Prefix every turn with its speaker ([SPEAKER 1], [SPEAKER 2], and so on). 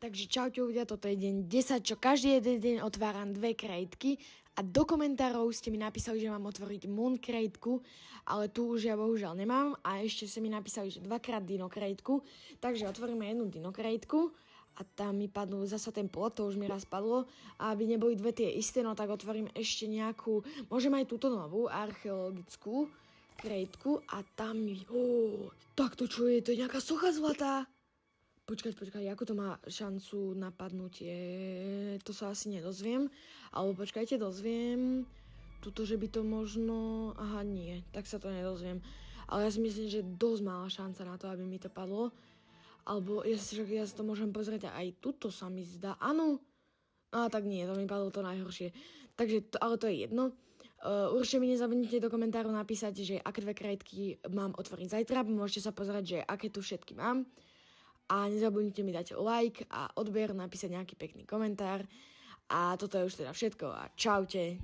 [SPEAKER 1] Takže čaute ľudia, toto je deň 10, čo každý jeden deň otváram 2 krejtky a do komentárov ste mi napísali, že mám otvoriť Moon krejtku, ale tu už ja bohužiaľ nemám a ešte ste mi napísali, že 2-krát Dino krejtku, takže otvoríme jednu Dino krejtku a tam mi padnú zasa ten plot, to už mi raz padlo a aby neboli dve tie isté, no tak otvorím ešte nejakú, môžem aj túto novú archeologickú krejtku a tam mi, takto čo je, to je nejaká socha zlatá. Počkaj, ako to má šancu napadnutie, to sa asi nedozviem, alebo počkajte, dozviem, tuto, že by to možno, aha nie, tak sa to nedozviem, ale ja si myslím, že dosť malá šanca na to, aby mi to padlo, alebo ja si to môžem pozrieť aj tuto sa mi zdá, áno, tak nie, to mi padlo to najhoršie, takže, ale to je jedno. Určite mi nezabudnite do komentárov napísať, že aké 2 krejtky mám otvoriť zajtra, môžete sa pozrieť, že aké tu všetky mám. A nezabudnite mi dať like a odber, napísať nejaký pekný komentár. A toto je už teda všetko a čaute.